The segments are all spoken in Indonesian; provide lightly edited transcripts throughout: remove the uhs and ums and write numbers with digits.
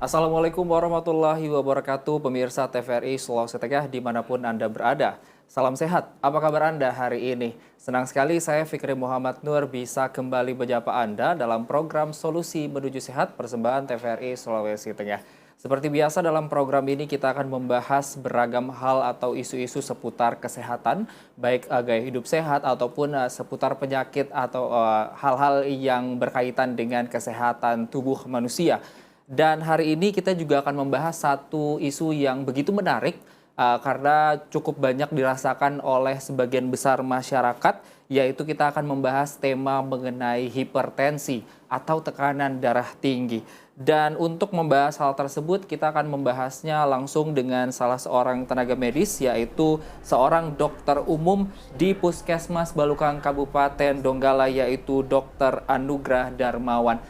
Assalamualaikum warahmatullahi wabarakatuh, pemirsa TVRI Sulawesi Tengah dimanapun Anda berada. Salam sehat, apa kabar Anda hari ini? Senang sekali saya Fikri Muhammad Nur bisa kembali menyapa Anda dalam program Solusi Menuju Sehat persembahan TVRI Sulawesi Tengah. Seperti biasa dalam program ini kita akan membahas beragam hal atau isu-isu seputar kesehatan, baik gaya hidup sehat ataupun seputar penyakit atau hal-hal yang berkaitan dengan kesehatan tubuh manusia. Dan hari ini kita juga akan membahas satu isu yang begitu menarik karena cukup banyak dirasakan oleh sebagian besar masyarakat, yaitu kita akan membahas tema mengenai hipertensi atau tekanan darah tinggi. Dan untuk membahas hal tersebut kita akan membahasnya langsung dengan salah seorang tenaga medis, yaitu seorang dokter umum di Puskesmas Balukang Kabupaten Donggala, yaitu Dr. Anugrah Darmawan.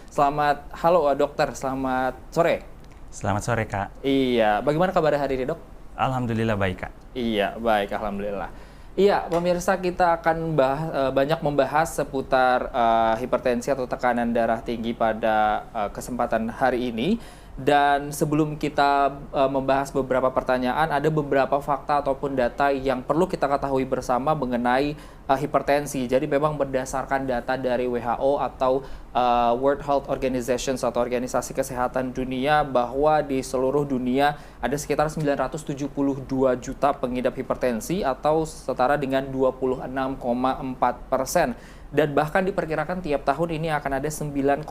Halo dokter, selamat sore. Selamat sore, Kak. Iya, bagaimana kabar hari ini, dok? Alhamdulillah baik, Kak. Iya, baik, alhamdulillah. Iya, pemirsa, kita akan banyak membahas seputar hipertensi atau tekanan darah tinggi pada kesempatan hari ini. Dan sebelum kita membahas beberapa pertanyaan, ada beberapa fakta ataupun data yang perlu kita ketahui bersama mengenai hipertensi. Jadi memang berdasarkan data dari WHO atau World Health Organization atau Organisasi Kesehatan Dunia, bahwa di seluruh dunia ada sekitar 972 juta pengidap hipertensi atau setara dengan 26,4%. Dan bahkan diperkirakan tiap tahun ini akan ada 9,4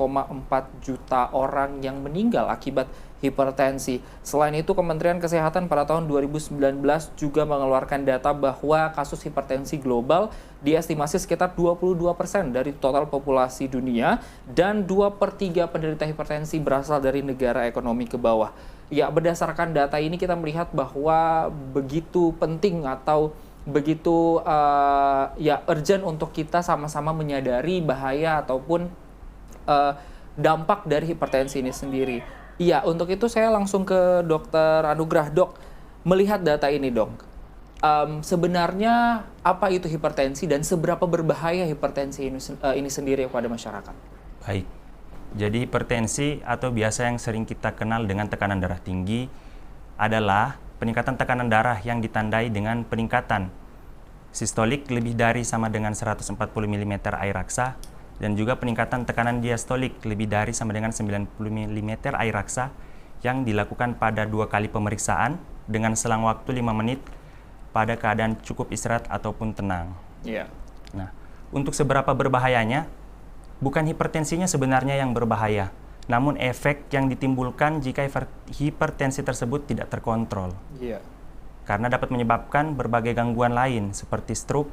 juta orang yang meninggal akibat hipertensi. Selain itu, Kementerian Kesehatan pada tahun 2019 juga mengeluarkan data bahwa kasus hipertensi global diestimasi sekitar 22% dari total populasi dunia, dan 2/3 penderita hipertensi berasal dari negara ekonomi ke bawah. Ya, berdasarkan data ini kita melihat bahwa begitu penting atau begitu urgent untuk kita sama-sama menyadari bahaya ataupun dampak dari hipertensi ini sendiri. Iya, untuk itu saya langsung ke Dokter Anugrah. Dok, melihat data ini, dok, sebenarnya apa itu hipertensi dan seberapa berbahaya hipertensi ini sendiri kepada masyarakat? Baik, jadi hipertensi atau biasa yang sering kita kenal dengan tekanan darah tinggi adalah peningkatan tekanan darah yang ditandai dengan peningkatan sistolik lebih dari sama dengan 140 mm air raksa, dan juga peningkatan tekanan diastolik lebih dari sama dengan 90 mm air raksa yang dilakukan pada 2 kali pemeriksaan dengan selang waktu 5 menit pada keadaan cukup istirahat ataupun tenang. Yeah. Nah, untuk seberapa berbahayanya, bukan hipertensinya sebenarnya yang berbahaya, namun efek yang ditimbulkan jika hipertensi tersebut tidak terkontrol. Karena dapat menyebabkan berbagai gangguan lain seperti stroke,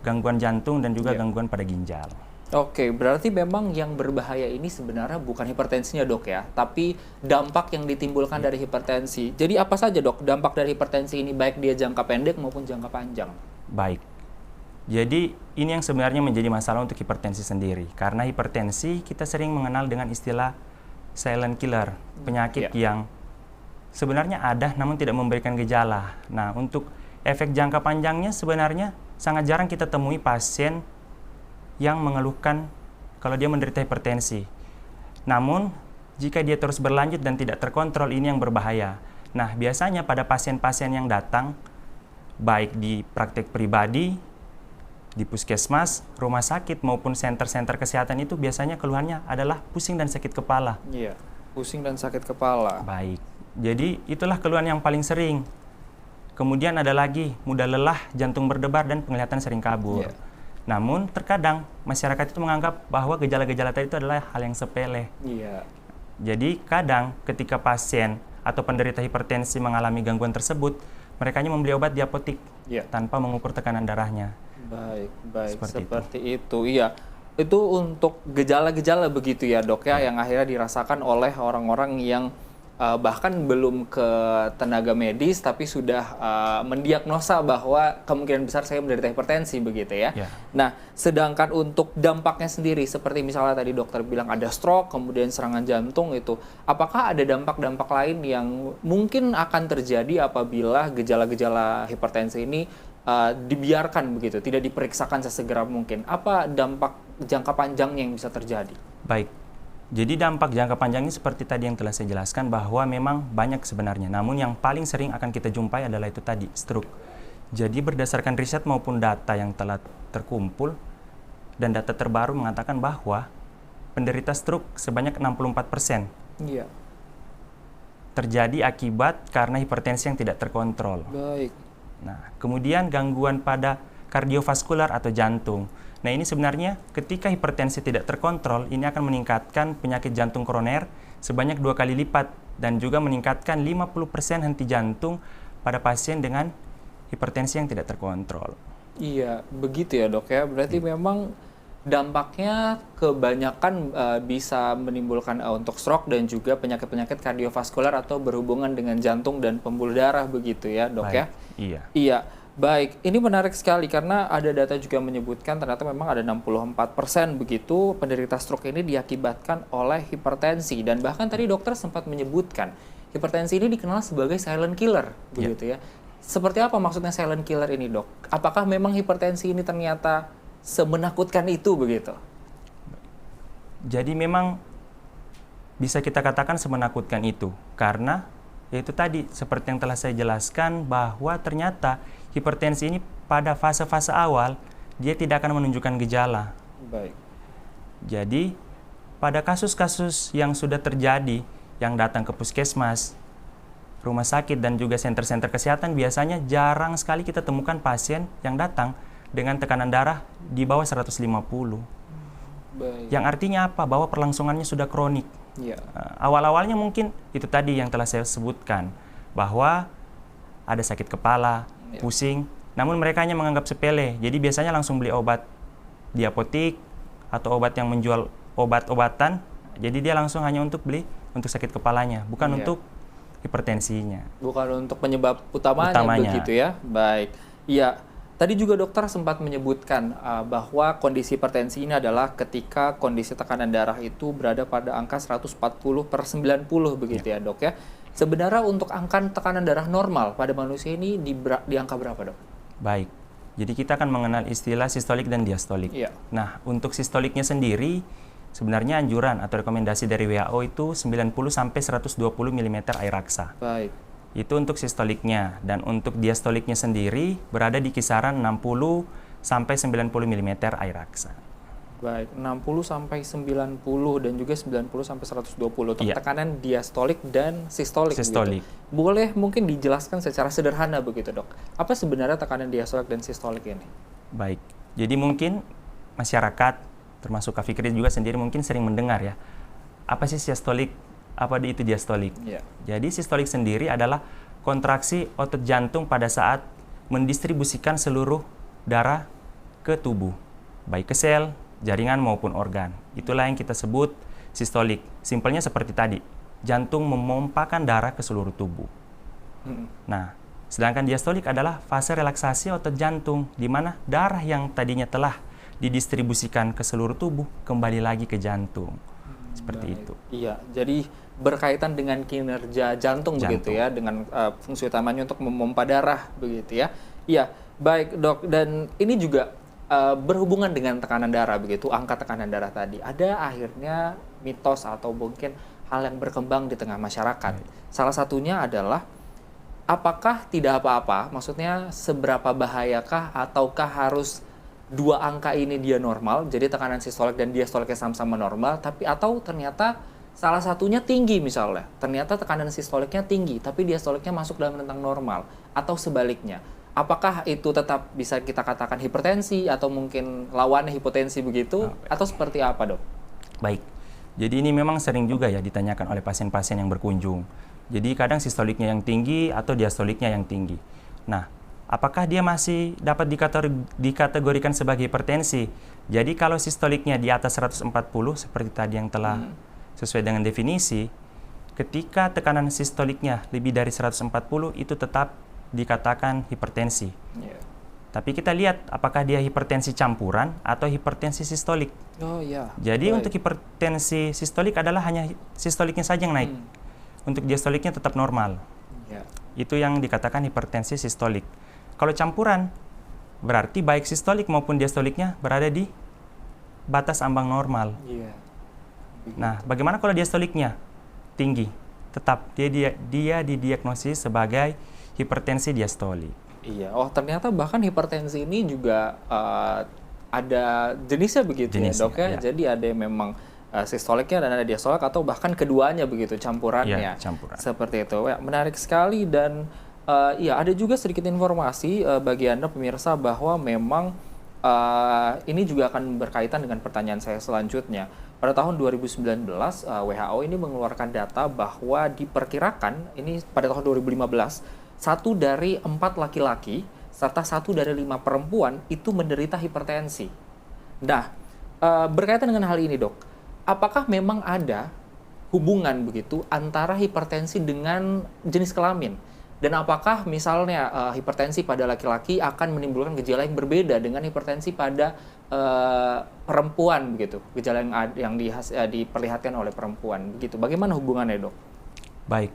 gangguan jantung, dan juga gangguan pada ginjal. Oke, berarti memang yang berbahaya ini sebenarnya bukan hipertensinya, dok, ya, tapi dampak yang ditimbulkan dari hipertensi. Jadi apa saja, dok, dampak dari hipertensi ini, baik dia jangka pendek maupun jangka panjang? Baik. Jadi ini yang sebenarnya menjadi masalah untuk hipertensi sendiri. Karena hipertensi kita sering mengenal dengan istilah silent killer, penyakit yang sebenarnya ada namun tidak memberikan gejala. Nah, untuk efek jangka panjangnya sebenarnya sangat jarang kita temui pasien yang mengeluhkan kalau dia menderita hipertensi. Namun, jika dia terus berlanjut dan tidak terkontrol, ini yang berbahaya. Nah, biasanya pada pasien-pasien yang datang, baik di praktek pribadi, di puskesmas, rumah sakit, maupun senter-senter kesehatan, itu biasanya keluhannya adalah pusing dan sakit kepala. Iya, pusing dan sakit kepala. Baik, jadi itulah keluhan yang paling sering. Kemudian ada lagi mudah lelah, jantung berdebar, dan penglihatan sering kabur. Namun terkadang masyarakat itu menganggap bahwa gejala-gejala tadi itu adalah hal yang sepele. Jadi kadang ketika pasien atau penderita hipertensi mengalami gangguan tersebut, mereka hanya membeli obat di apotik tanpa mengukur tekanan darahnya. Baik, seperti itu. Iya, itu untuk gejala-gejala begitu ya, dok, ya, yang akhirnya dirasakan oleh orang-orang yang bahkan belum ke tenaga medis tapi sudah mendiagnosa bahwa kemungkinan besar saya menderita hipertensi, begitu ya. Nah, sedangkan untuk dampaknya sendiri, seperti misalnya tadi dokter bilang ada stroke, kemudian serangan jantung, itu apakah ada dampak-dampak lain yang mungkin akan terjadi apabila gejala-gejala hipertensi ini dibiarkan begitu, tidak diperiksakan sesegera mungkin? Apa dampak jangka panjangnya yang bisa terjadi? Baik, Jadi dampak jangka panjangnya seperti tadi yang telah saya jelaskan bahwa memang banyak sebenarnya. Namun yang paling sering akan kita jumpai adalah itu tadi, stroke. Jadi berdasarkan riset maupun data yang telah terkumpul dan data terbaru mengatakan bahwa penderita stroke sebanyak 64% Iya. terjadi akibat karena hipertensi yang tidak terkontrol. Baik. Nah, kemudian gangguan pada kardiovaskular atau jantung. Nah, ini sebenarnya ketika hipertensi tidak terkontrol, ini akan meningkatkan penyakit jantung koroner sebanyak 2 kali lipat dan juga meningkatkan 50% henti jantung pada pasien dengan hipertensi yang tidak terkontrol. Iya, begitu ya dok ya. Berarti memang dampaknya kebanyakan bisa menimbulkan untuk stroke dan juga penyakit-penyakit kardiovaskular atau berhubungan dengan jantung dan pembuluh darah begitu ya dok ya. Iya. Iya, baik. Ini menarik sekali karena ada data juga menyebutkan ternyata memang ada 64% begitu penderita stroke ini diakibatkan oleh hipertensi. Dan bahkan tadi dokter sempat menyebutkan hipertensi ini dikenal sebagai silent killer begitu ya. Seperti apa maksudnya silent killer ini dok? Apakah memang hipertensi ini ternyata semenakutkan itu begitu? Jadi memang bisa kita katakan semenakutkan itu karena yaitu tadi seperti yang telah saya jelaskan bahwa ternyata hipertensi ini pada fase-fase awal dia tidak akan menunjukkan gejala. Baik. Jadi pada kasus-kasus yang sudah terjadi yang datang ke puskesmas, rumah sakit dan juga senter-senter kesehatan biasanya jarang sekali kita temukan pasien yang datang dengan tekanan darah di bawah 150. Baik. Yang artinya apa? Bahwa perlangsungannya sudah kronik. Ya. Awal-awalnya mungkin itu tadi yang telah saya sebutkan, bahwa ada sakit kepala, pusing, namun mereka hanya menganggap sepele. Jadi biasanya langsung beli obat di apotik atau obat yang menjual obat-obatan. Jadi dia langsung hanya untuk beli untuk sakit kepalanya, bukan untuk hipertensinya. Bukan untuk penyebab utamanya. Begitu ya. Baik. Iya. Tadi juga dokter sempat menyebutkan bahwa kondisi hipertensi ini adalah ketika kondisi tekanan darah itu berada pada angka 140/90 begitu ya dok ya. Sebenarnya untuk angka tekanan darah normal pada manusia ini di angka berapa dok? Baik, jadi kita akan mengenal istilah sistolik dan diastolik. Iya. Nah, untuk sistoliknya sendiri sebenarnya anjuran atau rekomendasi dari WHO itu 90-120 mm air raksa. Baik. Itu untuk sistoliknya, dan untuk diastoliknya sendiri berada di kisaran 60-90 mm air raksa. Baik, 60-90 dan juga 90-120 untuk tekanan diastolik dan sistolik. Sistolik. Gitu. Boleh mungkin dijelaskan secara sederhana begitu dok, apa sebenarnya tekanan diastolik dan sistolik ini? Baik, jadi mungkin masyarakat, termasuk Kak Fikri juga sendiri mungkin sering mendengar ya, apa sih sistolik? Apa itu diastolik? Jadi sistolik sendiri adalah kontraksi otot jantung pada saat mendistribusikan seluruh darah ke tubuh, baik ke sel, jaringan maupun organ. Itulah yang kita sebut sistolik. Simpelnya seperti tadi, jantung memompakan darah ke seluruh tubuh. Nah, sedangkan diastolik adalah fase relaksasi otot jantung, di mana darah yang tadinya telah didistribusikan ke seluruh tubuh kembali lagi ke jantung. Seperti itu. Iya, jadi berkaitan dengan kinerja jantung. Begitu ya, dengan fungsi utamanya untuk memompa darah begitu ya. Iya, baik dok. Dan ini juga berhubungan dengan tekanan darah begitu, angka tekanan darah tadi. Ada akhirnya mitos atau mungkin hal yang berkembang di tengah masyarakat. Salah satunya adalah apakah tidak apa-apa? Maksudnya seberapa bahayakah ataukah harus dua angka ini dia normal, jadi tekanan sistolik dan diastoliknya sama-sama normal, tapi atau ternyata salah satunya tinggi misalnya, ternyata tekanan sistoliknya tinggi, tapi diastoliknya masuk dalam rentang normal, atau sebaliknya. Apakah itu tetap bisa kita katakan hipertensi atau mungkin lawannya hipotensi begitu, atau seperti apa dok? Baik, jadi ini memang sering juga ya ditanyakan oleh pasien-pasien yang berkunjung. Jadi kadang sistoliknya yang tinggi atau diastoliknya yang tinggi. Nah, apakah dia masih dapat dikategorikan sebagai hipertensi? Jadi kalau sistoliknya di atas 140 seperti tadi yang telah sesuai dengan definisi, ketika tekanan sistoliknya lebih dari 140 itu tetap dikatakan hipertensi. Tapi kita lihat apakah dia hipertensi campuran atau hipertensi sistolik. Jadi untuk hipertensi sistolik adalah hanya sistoliknya saja yang naik. Untuk diastoliknya tetap normal. Itu yang dikatakan hipertensi sistolik. Kalau campuran, berarti baik sistolik maupun diastoliknya berada di batas ambang normal. Nah, bagaimana kalau diastoliknya tinggi? Tetap dia didiagnosis sebagai hipertensi diastolik. Iya, oh ternyata bahkan hipertensi ini juga ada jenisnya begitu ya dok ya. Jadi ada yang memang sistoliknya dan ada diastolik atau bahkan keduanya begitu campurannya. Ya, campuran. Seperti itu. Ya, menarik sekali dan ya ada juga sedikit informasi bagi Anda pemirsa bahwa memang ini juga akan berkaitan dengan pertanyaan saya selanjutnya. Pada tahun 2019, WHO ini mengeluarkan data bahwa diperkirakan, ini pada tahun 2015, 1 dari 4 laki-laki, serta 1 dari 5 perempuan itu menderita hipertensi. Nah, berkaitan dengan hal ini dok, apakah memang ada hubungan begitu antara hipertensi dengan jenis kelamin? Dan apakah misalnya hipertensi pada laki-laki akan menimbulkan gejala yang berbeda dengan hipertensi pada perempuan begitu, gejala yang diperlihatkan oleh perempuan begitu. Bagaimana hubungannya dok? Baik,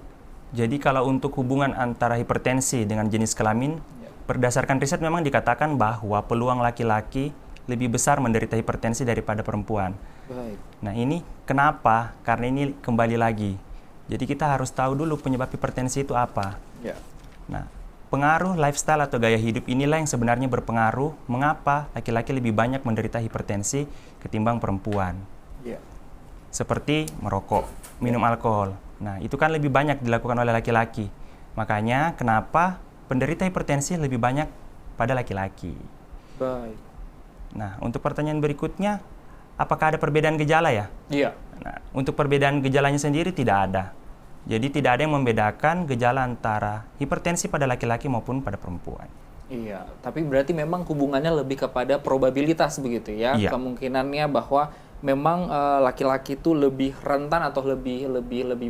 jadi kalau untuk hubungan antara hipertensi dengan jenis kelamin, berdasarkan riset memang dikatakan bahwa peluang laki-laki lebih besar menderita hipertensi daripada perempuan. Baik. Nah ini kenapa? Karena ini kembali lagi. Jadi kita harus tahu dulu penyebab hipertensi itu apa. Ya. Nah, pengaruh lifestyle atau gaya hidup inilah yang sebenarnya berpengaruh mengapa laki-laki lebih banyak menderita hipertensi ketimbang perempuan. Ya. Seperti merokok, minum alkohol. Nah, itu kan lebih banyak dilakukan oleh laki-laki. Makanya kenapa penderita hipertensi lebih banyak pada laki-laki. Baik. Nah, untuk pertanyaan berikutnya, apakah ada perbedaan gejala ya? Iya. Nah, untuk perbedaan gejalanya sendiri tidak ada. Jadi tidak ada yang membedakan gejala antara hipertensi pada laki-laki maupun pada perempuan. Iya, tapi berarti memang hubungannya lebih kepada probabilitas begitu ya. Iya. Kemungkinannya bahwa memang laki-laki itu lebih rentan atau lebih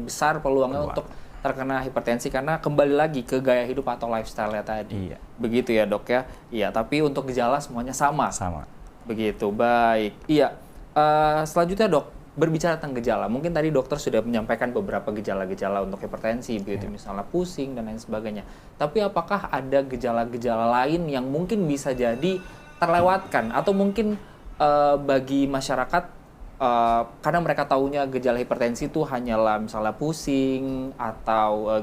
besar peluangnya untuk terkena hipertensi karena kembali lagi ke gaya hidup atau lifestyle-nya tadi. Iya. Begitu ya, Dok ya. Iya, tapi untuk gejala semuanya sama. Sama. Begitu. Baik. Iya. Selanjutnya, Dok, berbicara tentang gejala, mungkin tadi dokter sudah menyampaikan beberapa gejala-gejala untuk hipertensi, begitu misalnya pusing dan lain sebagainya. Tapi apakah ada gejala-gejala lain yang mungkin bisa jadi terlewatkan atau mungkin bagi masyarakat karena mereka taunya gejala hipertensi itu hanyalah misalnya pusing atau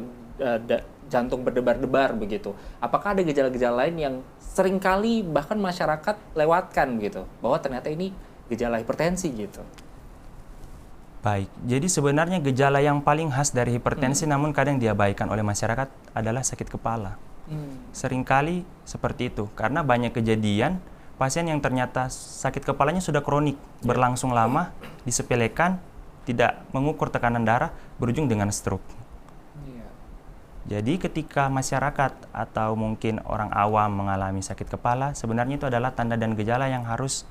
jantung berdebar-debar begitu. Apakah ada gejala-gejala lain yang seringkali bahkan masyarakat lewatkan gitu, bahwa ternyata ini gejala hipertensi gitu? Baik, jadi sebenarnya gejala yang paling khas dari hipertensi namun kadang diabaikan oleh masyarakat adalah sakit kepala. Seringkali seperti itu, karena banyak kejadian pasien yang ternyata sakit kepalanya sudah kronik, berlangsung lama, disepelekan, tidak mengukur tekanan darah, berujung dengan stroke. Jadi ketika masyarakat atau mungkin orang awam mengalami sakit kepala, sebenarnya itu adalah tanda dan gejala yang harus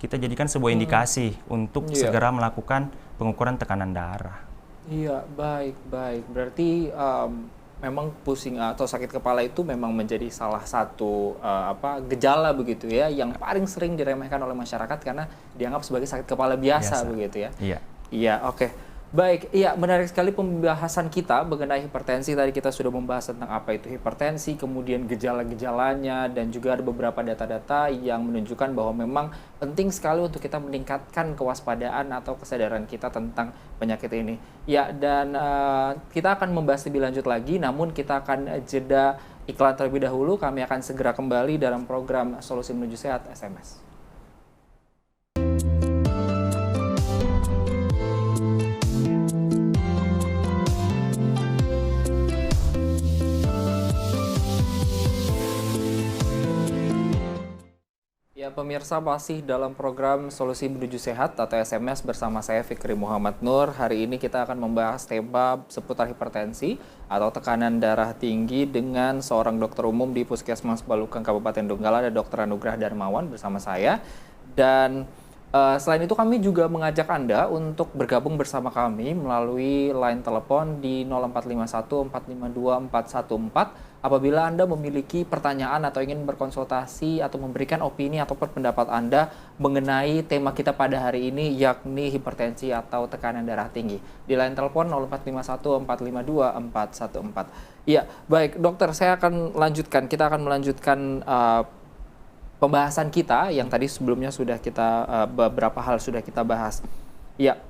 kita jadikan sebuah indikasi untuk segera melakukan pengukuran tekanan darah. Iya, baik. Berarti memang pusing atau sakit kepala itu memang menjadi salah satu gejala begitu ya, yang paling sering diremehkan oleh masyarakat karena dianggap sebagai sakit kepala biasa. Begitu ya. Iya. Iya, oke. Baik, iya menarik sekali pembahasan kita mengenai hipertensi. Tadi kita sudah membahas tentang apa itu hipertensi, kemudian gejala-gejalanya, dan juga ada beberapa data-data yang menunjukkan bahwa memang penting sekali untuk kita meningkatkan kewaspadaan atau kesadaran kita tentang penyakit ini. Ya, dan kita akan membahas lebih lanjut lagi, namun kita akan jeda iklan terlebih dahulu. Kami akan segera kembali dalam program Solusi Menuju Sehat SMS. Ya, pemirsa masih dalam program Solusi Menuju Sehat atau SMS bersama saya Fikri Muhammad Nur. Hari ini kita akan membahas tema seputar hipertensi atau tekanan darah tinggi dengan seorang dokter umum di Puskesmas Balukang Kabupaten Donggala, ada Dr. Anugrah Darmawan bersama saya. Dan selain itu kami juga mengajak Anda untuk bergabung bersama kami melalui line telepon di 0451 452 414 apabila Anda memiliki pertanyaan atau ingin berkonsultasi atau memberikan opini atau pendapat Anda mengenai tema kita pada hari ini, yakni hipertensi atau tekanan darah tinggi. Di line telepon 0451 452 414. Iya, baik dokter, saya akan lanjutkan. Kita akan melanjutkan pembahasan kita yang tadi sebelumnya sudah kita beberapa hal sudah kita bahas. Ya,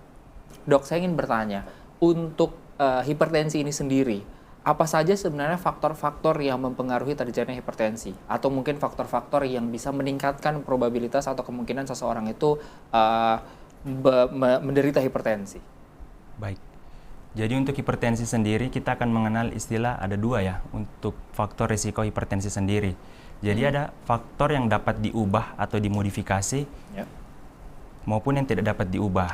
Dok, saya ingin bertanya, untuk hipertensi ini sendiri, apa saja sebenarnya faktor-faktor yang mempengaruhi terjadinya hipertensi? Atau mungkin faktor-faktor yang bisa meningkatkan probabilitas atau kemungkinan seseorang itu menderita hipertensi? Baik. Jadi untuk hipertensi sendiri kita akan mengenal istilah ada dua ya untuk faktor risiko hipertensi sendiri. Jadi ada faktor yang dapat diubah atau dimodifikasi maupun yang tidak dapat diubah.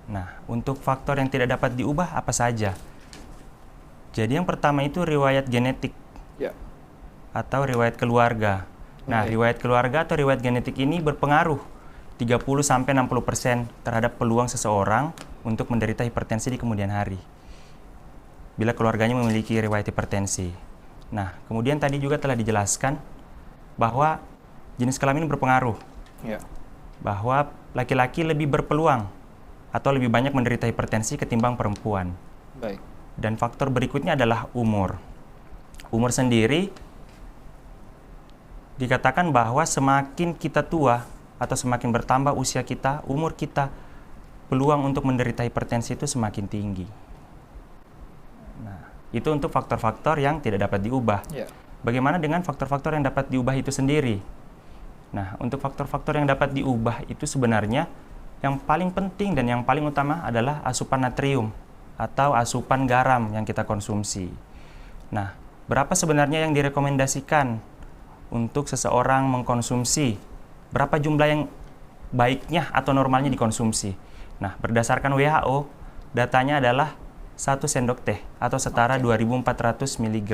Nah, untuk faktor yang tidak dapat diubah apa saja? Jadi yang pertama itu riwayat genetik atau riwayat keluarga. Nah, riwayat keluarga atau riwayat genetik ini berpengaruh 30-60% terhadap peluang seseorang untuk menderita hipertensi di kemudian hari bila keluarganya memiliki riwayat hipertensi. Nah, kemudian tadi juga telah dijelaskan bahwa jenis kelamin berpengaruh. Bahwa laki-laki lebih berpeluang atau lebih banyak menderita hipertensi ketimbang perempuan. Baik. Dan faktor berikutnya adalah umur. Umur sendiri dikatakan bahwa semakin kita tua atau semakin bertambah usia kita, umur kita, peluang untuk menderita hipertensi itu semakin tinggi. Nah, itu untuk faktor-faktor yang tidak dapat diubah. Bagaimana dengan faktor-faktor yang dapat diubah itu sendiri? Nah, untuk faktor-faktor yang dapat diubah itu sebenarnya yang paling penting dan yang paling utama adalah asupan natrium atau asupan garam yang kita konsumsi. Nah, berapa sebenarnya yang direkomendasikan untuk seseorang mengkonsumsi? Berapa jumlah yang baiknya atau normalnya dikonsumsi? Nah, berdasarkan WHO, datanya adalah 1 sendok teh atau setara 2.400 mg.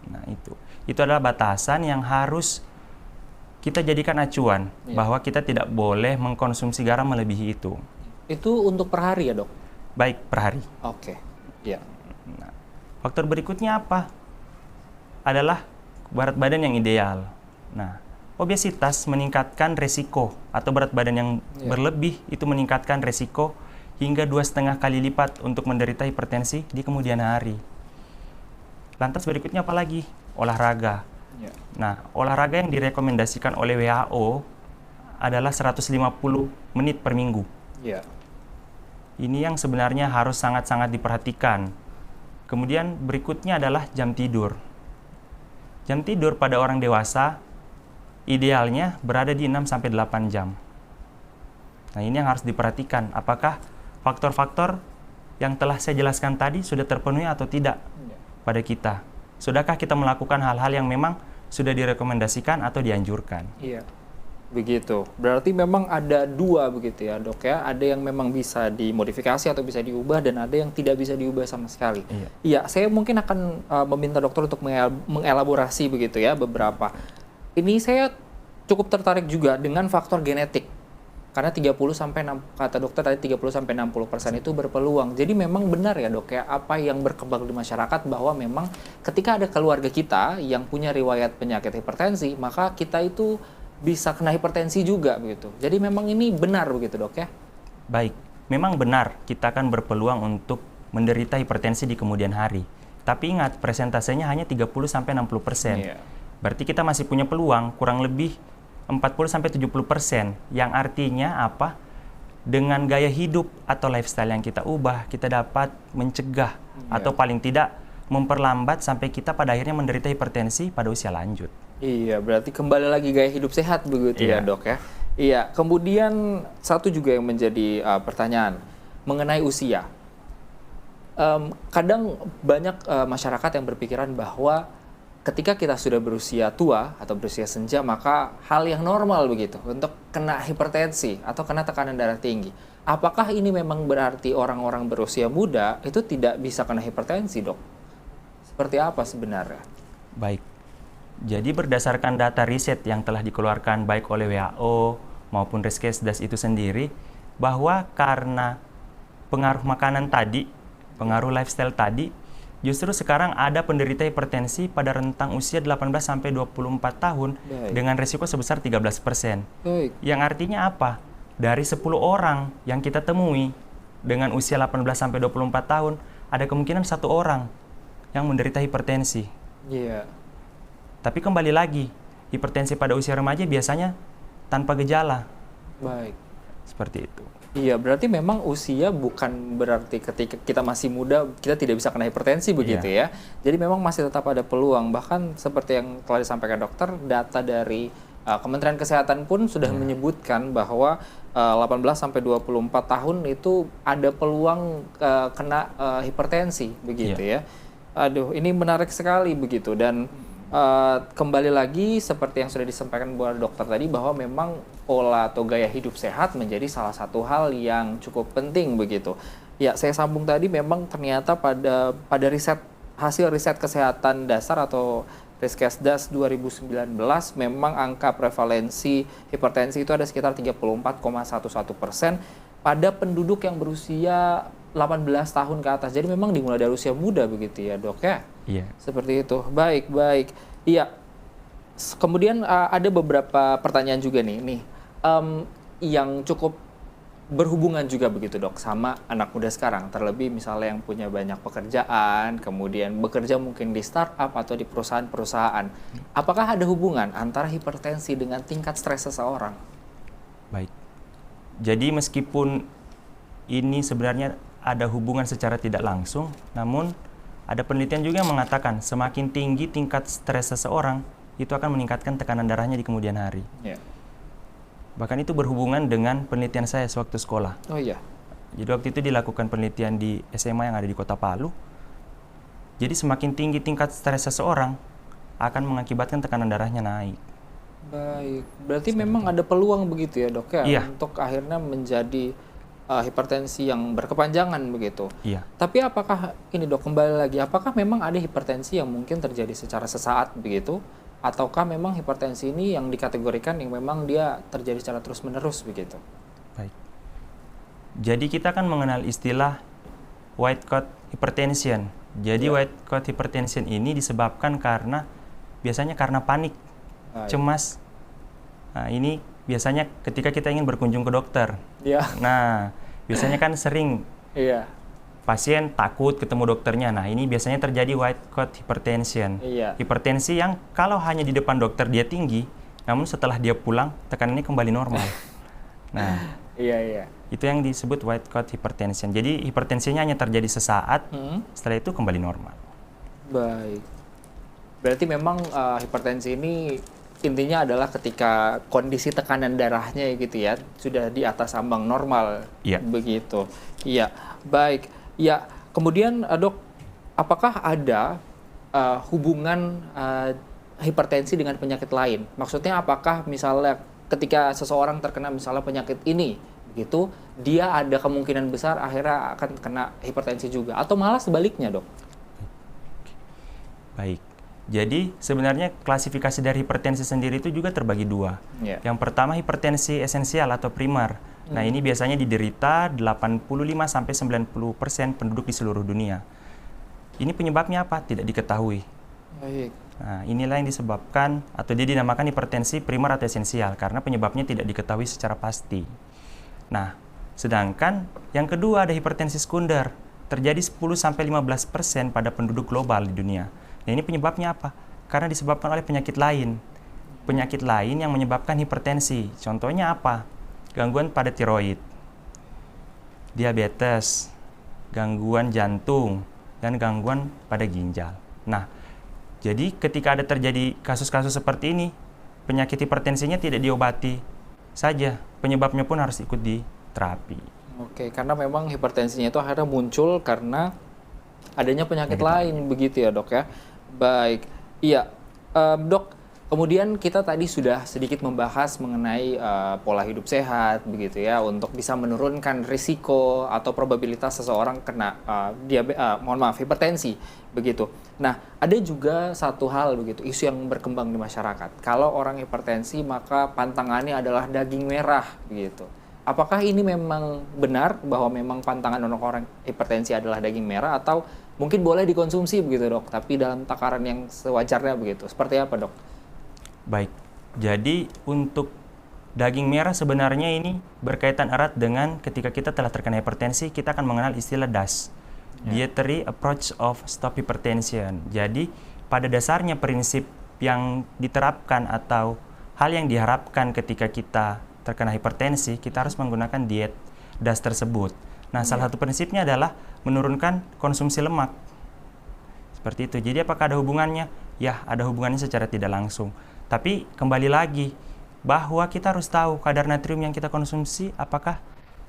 Nah, itu adalah batasan yang harus kita jadikan acuan bahwa kita tidak boleh mengkonsumsi garam melebihi itu. Itu untuk per hari ya, Dok? Baik, per hari. Oke. Nah, faktor berikutnya apa? Adalah berat badan yang ideal. Nah, obesitas meningkatkan resiko atau berat badan yang berlebih itu meningkatkan resiko hingga 2,5 kali lipat untuk menderita hipertensi di kemudian hari. Lantas berikutnya apa lagi? Olahraga. Nah, olahraga yang direkomendasikan oleh WHO adalah 150 menit per minggu. Ini yang sebenarnya harus sangat-sangat diperhatikan. Kemudian berikutnya adalah jam tidur. Jam tidur pada orang dewasa idealnya berada di 6-8 jam. Nah, ini yang harus diperhatikan. Apakah faktor-faktor yang telah saya jelaskan tadi sudah terpenuhi atau tidak pada kita? Sudahkah kita melakukan hal-hal yang memang sudah direkomendasikan atau dianjurkan? Iya, begitu. Berarti memang ada dua begitu ya, Dok ya. Ada yang memang bisa dimodifikasi atau bisa diubah dan ada yang tidak bisa diubah sama sekali. Iya, saya mungkin akan meminta dokter untuk mengelaborasi begitu ya beberapa. Ini saya cukup tertarik juga dengan faktor genetik. Karena 30-60, kata dokter tadi 30-60% itu berpeluang. Jadi memang benar ya, Dok ya, apa yang berkembang di masyarakat bahwa memang ketika ada keluarga kita yang punya riwayat penyakit hipertensi, maka kita itu bisa kena hipertensi juga begitu. Jadi memang ini benar begitu, Dok ya? Baik, memang benar kita akan berpeluang untuk menderita hipertensi di kemudian hari. Tapi ingat, presentasenya hanya 30-60%. Berarti kita masih punya peluang kurang lebih 40-70%, yang artinya apa? Dengan gaya hidup atau lifestyle yang kita ubah, kita dapat mencegah atau paling tidak memperlambat sampai kita pada akhirnya menderita hipertensi pada usia lanjut. Iya, berarti kembali lagi gaya hidup sehat begitu ya, Dok ya? Iya, kemudian satu juga yang menjadi pertanyaan mengenai usia. Kadang banyak masyarakat yang berpikiran bahwa ketika kita sudah berusia tua atau berusia senja, maka hal yang normal begitu untuk kena hipertensi atau kena tekanan darah tinggi. Apakah ini memang berarti orang-orang berusia muda itu tidak bisa kena hipertensi, Dok? Seperti apa sebenarnya? Baik, jadi berdasarkan data riset yang telah dikeluarkan baik oleh WHO maupun Riskesdas itu sendiri, bahwa karena pengaruh makanan tadi, pengaruh lifestyle tadi, justru sekarang ada penderita hipertensi pada rentang usia 18-24 tahun dengan risiko sebesar 13%. Yang artinya apa? Dari 10 orang yang kita temui dengan usia 18-24 tahun, ada kemungkinan 1 orang yang menderita hipertensi. Tapi kembali lagi, hipertensi pada usia remaja biasanya tanpa gejala. Baik. Seperti itu. Iya, berarti memang usia bukan berarti ketika kita masih muda kita tidak bisa kena hipertensi begitu ya. Jadi memang masih tetap ada peluang. Bahkan seperti yang telah disampaikan dokter, data dari Kementerian Kesehatan pun sudah menyebutkan bahwa 18 sampai 24 tahun itu ada peluang kena hipertensi begitu ya. Aduh, ini menarik sekali begitu. Dan kembali lagi seperti yang sudah disampaikan Bu Dokter tadi, bahwa memang pola atau gaya hidup sehat menjadi salah satu hal yang cukup penting begitu. Ya, saya sambung tadi, memang ternyata pada hasil riset kesehatan dasar atau Riskesdas 2019, memang angka prevalensi hipertensi itu ada sekitar 34,11% pada penduduk yang berusia 18 tahun ke atas. Jadi memang dimulai dari usia muda begitu ya, Dok ya? Iya. Seperti itu. Baik. Iya. Kemudian ada beberapa pertanyaan juga nih. Yang cukup berhubungan juga begitu, Dok, sama anak muda sekarang. Terlebih misalnya yang punya banyak pekerjaan, kemudian bekerja mungkin di startup atau di perusahaan-perusahaan. Apakah ada hubungan antara hipertensi dengan tingkat stres seseorang? Baik. Jadi meskipun ini sebenarnya ada hubungan secara tidak langsung, namun ada penelitian juga yang mengatakan semakin tinggi tingkat stres seseorang, itu akan meningkatkan tekanan darahnya di kemudian hari. Yeah. Bahkan itu berhubungan dengan penelitian saya sewaktu sekolah. Oh iya. Jadi waktu itu dilakukan penelitian di SMA yang ada di Kota Palu. Jadi semakin tinggi tingkat stres seseorang akan mengakibatkan tekanan darahnya naik. Baik. Berarti memang ada peluang begitu ya, Dok ya, Iya. untuk akhirnya menjadi hipertensi yang berkepanjangan begitu. Iya. Tapi apakah ini, Dok, kembali lagi, apakah memang ada hipertensi yang mungkin terjadi secara sesaat begitu? Ataukah memang hipertensi ini yang dikategorikan yang memang dia terjadi secara terus-menerus begitu? Baik. Jadi kita akan mengenal istilah white coat hypertension. Jadi white coat hypertension ini disebabkan biasanya karena panik, cemas. Nah, ini biasanya ketika kita ingin berkunjung ke dokter. Iya. Nah, biasanya kan sering Iya. pasien takut ketemu dokternya. Nah, ini biasanya terjadi white coat hypertension. Iya. Hipertensi yang kalau hanya di depan dokter dia tinggi, namun setelah dia pulang tekanannya kembali normal. Nah, Iya. itu yang disebut white coat hypertension. Jadi hipertensinya hanya terjadi sesaat, setelah itu kembali normal. Baik. Berarti memang hipertensi ini intinya adalah ketika kondisi tekanan darahnya gitu ya sudah di atas ambang normal. Iya. Begitu. Iya. Baik. Ya, kemudian Dok, apakah ada hubungan hipertensi dengan penyakit lain? Maksudnya apakah misalnya ketika seseorang terkena misalnya penyakit ini, begitu, dia ada kemungkinan besar akhirnya akan kena hipertensi juga, atau malah sebaliknya, Dok? Baik. Jadi sebenarnya klasifikasi dari hipertensi sendiri itu juga terbagi dua. Yeah. Yang pertama hipertensi esensial atau primer. Nah, ini biasanya diderita 85-90% penduduk di seluruh dunia. Ini penyebabnya apa? Tidak diketahui. Baik. Nah, inilah yang disebabkan atau dia dinamakan hipertensi primer atau esensial karena penyebabnya tidak diketahui secara pasti. Nah, sedangkan yang kedua ada hipertensi sekunder. Terjadi 10-15% pada penduduk global di dunia. Nah, ini penyebabnya apa? Karena disebabkan oleh penyakit lain. Penyakit lain yang menyebabkan hipertensi. Contohnya apa? Gangguan pada tiroid, diabetes, gangguan jantung, dan gangguan pada ginjal. Nah, jadi ketika ada terjadi kasus-kasus seperti ini, penyakit hipertensinya tidak diobati saja, penyebabnya pun harus ikut diterapi. Oke, karena memang hipertensinya itu akhirnya muncul karena adanya penyakit lain, begitu ya, Dok ya? Baik. Iya, Dok, kemudian kita tadi sudah sedikit membahas mengenai pola hidup sehat, begitu ya, untuk bisa menurunkan risiko atau probabilitas seseorang kena hipertensi, begitu. Nah, ada juga satu hal begitu, isu yang berkembang di masyarakat. Kalau orang hipertensi maka pantangannya adalah daging merah, begitu. Apakah ini memang benar bahwa memang pantangan orang hipertensi adalah daging merah, atau mungkin boleh dikonsumsi begitu, Dok, tapi dalam takaran yang sewajarnya begitu? Seperti apa, Dok? Baik, jadi untuk daging merah sebenarnya ini berkaitan erat dengan ketika kita telah terkena hipertensi, kita akan mengenal istilah DASH, Dietary Approach of Stop Hypertension. Jadi pada dasarnya prinsip yang diterapkan atau hal yang diharapkan ketika kita terkena hipertensi, kita harus menggunakan diet. DAS tersebut. Nah, salah satu prinsipnya adalah menurunkan konsumsi lemak. Seperti itu. Jadi apakah ada hubungannya? Ya, ada hubungannya secara tidak langsung. Tapi kembali lagi, bahwa kita harus tahu kadar natrium yang kita konsumsi apakah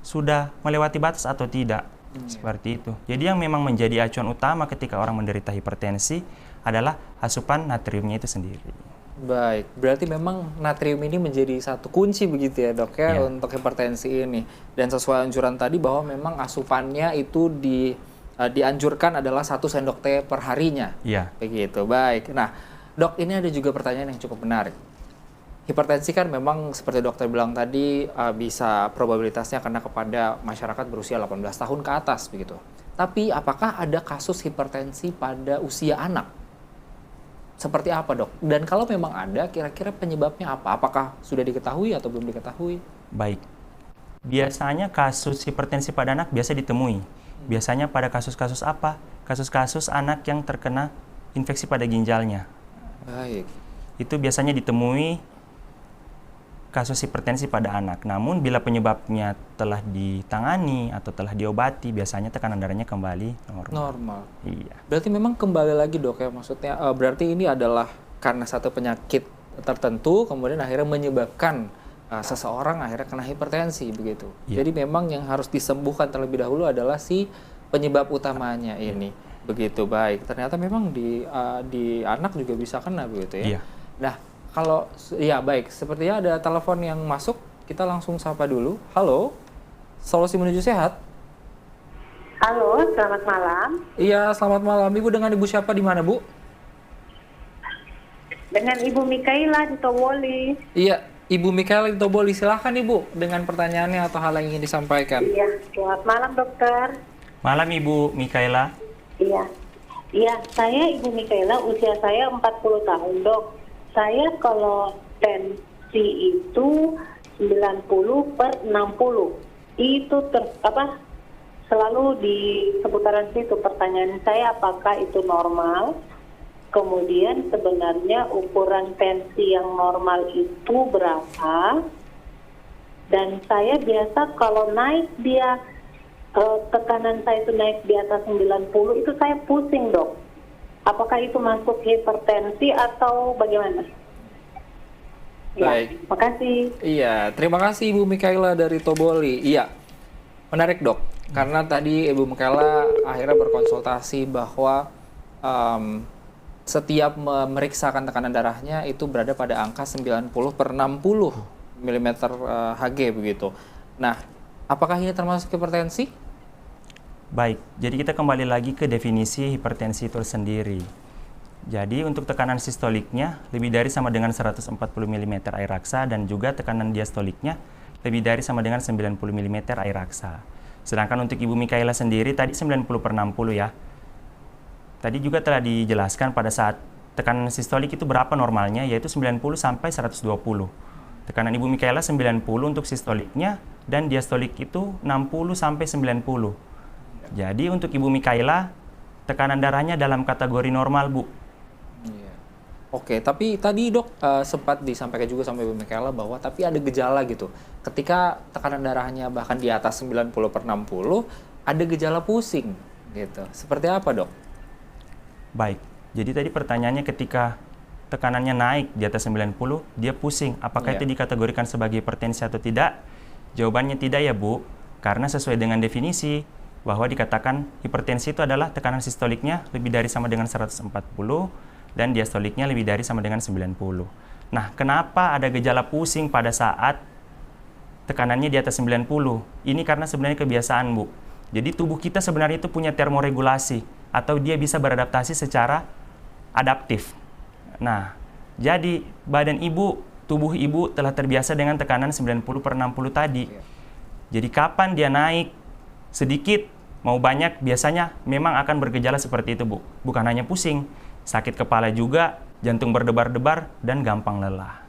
sudah melewati batas atau tidak. Seperti itu. Jadi yang memang menjadi acuan utama ketika orang menderita hipertensi adalah asupan natriumnya itu sendiri. Baik, berarti memang natrium ini menjadi satu kunci begitu ya dok ya untuk hipertensi ini. Dan sesuai anjuran tadi bahwa memang asupannya itu dianjurkan adalah 1 sendok teh per harinya. Iya. Begitu, baik. Nah dok, ini ada juga pertanyaan yang cukup menarik. Hipertensi kan memang seperti dokter bilang tadi bisa probabilitasnya kena kepada masyarakat berusia 18 tahun ke atas begitu. Tapi apakah ada kasus hipertensi pada usia anak? Seperti apa dok? Dan kalau memang ada, kira-kira penyebabnya apa? Apakah sudah diketahui atau belum diketahui? Baik. Biasanya kasus hipertensi pada anak biasa ditemui. Biasanya pada kasus-kasus apa? Kasus-kasus anak yang terkena infeksi pada ginjalnya. Baik. Itu biasanya ditemui kasus hipertensi pada anak. Namun bila penyebabnya telah ditangani atau telah diobati, biasanya tekanan darahnya kembali normal. Iya. Berarti memang kembali lagi dok ya, maksudnya berarti ini adalah karena satu penyakit tertentu kemudian akhirnya menyebabkan seseorang akhirnya kena hipertensi begitu. Iya. Jadi memang yang harus disembuhkan terlebih dahulu adalah si penyebab utamanya ini. Begitu, baik. Ternyata memang di anak juga bisa kena begitu ya. Iya. Nah, kalau ya baik, sepertinya ada telepon yang masuk, kita langsung sapa dulu. Halo, Solusi Menuju Sehat. Halo, selamat malam. Iya, selamat malam. Ibu dengan Ibu siapa di mana, Bu? Dengan Ibu Mikaela di Toboli. Iya, Ibu Mikaela di Toboli. Silahkan Ibu dengan pertanyaannya atau hal yang ingin disampaikan. Iya, selamat malam dokter. Malam Ibu Mikaela. Iya, saya Ibu Mikaela, usia saya 40 tahun dok. Saya kalau tensi itu 90/60. Itu selalu di seputaran situ. Pertanyaan saya apakah itu normal? Kemudian sebenarnya ukuran tensi yang normal itu berapa? Dan saya biasa kalau naik dia tekanan saya itu naik di atas 90 itu saya pusing dok. Apakah itu masuk hipertensi atau bagaimana? Baik. Ya, makasih. Iya, terima kasih Ibu Mikaela dari Toboli. Iya, menarik dok. Karena tadi Ibu Mikaela akhirnya berkonsultasi bahwa setiap memeriksakan tekanan darahnya itu berada pada angka 90/60 mm Hg begitu. Nah, apakah ini termasuk hipertensi? Baik, jadi kita kembali lagi ke definisi hipertensi itu sendiri. Jadi untuk tekanan sistoliknya lebih dari sama dengan 140 mm air raksa dan juga tekanan diastoliknya lebih dari sama dengan 90 mm air raksa. Sedangkan untuk Ibu Mikaela sendiri tadi 90/60 ya. Tadi juga telah dijelaskan pada saat tekanan sistolik itu berapa normalnya, yaitu 90 sampai 120. Tekanan Ibu Mikaela 90 untuk sistoliknya dan diastolik itu 60 sampai 90. Jadi untuk Ibu Mikaela tekanan darahnya dalam kategori normal, Bu. Iya. Oke, tapi tadi dok sempat disampaikan juga sama Ibu Mikaela bahwa tapi ada gejala gitu. Ketika tekanan darahnya bahkan di atas 90/60, ada gejala pusing gitu. Seperti apa dok? Baik, jadi tadi pertanyaannya ketika tekanannya naik di atas 90, dia pusing. Apakah itu dikategorikan sebagai hipertensi atau tidak? Jawabannya tidak ya Bu, karena sesuai dengan definisi bahwa dikatakan hipertensi itu adalah tekanan sistoliknya lebih dari sama dengan 140 dan diastoliknya lebih dari sama dengan 90. Nah, kenapa ada gejala pusing pada saat tekanannya di atas 90? Ini karena sebenarnya kebiasaan, Bu. Jadi tubuh kita sebenarnya itu punya termoregulasi atau dia bisa beradaptasi secara adaptif. Nah, jadi badan ibu, tubuh ibu telah terbiasa dengan tekanan 90/60 tadi. Jadi kapan dia naik sedikit, mau banyak, biasanya memang akan bergejala seperti itu, Bu. Bukan hanya pusing, sakit kepala juga, jantung berdebar-debar, dan gampang lelah.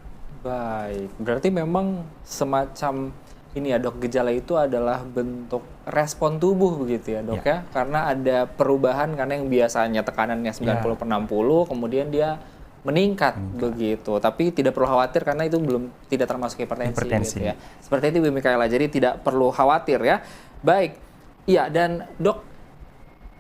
Baik, berarti memang semacam ini ya dok, gejala itu adalah bentuk respon tubuh begitu ya dok ya? Karena ada perubahan, karena yang biasanya tekanannya 90/60, kemudian dia meningkat begitu. Tapi tidak perlu khawatir karena itu tidak termasuk hipertensi. Gitu ya. Seperti itu Bu Mikaela, jadi tidak perlu khawatir ya. Baik, iya dan dok,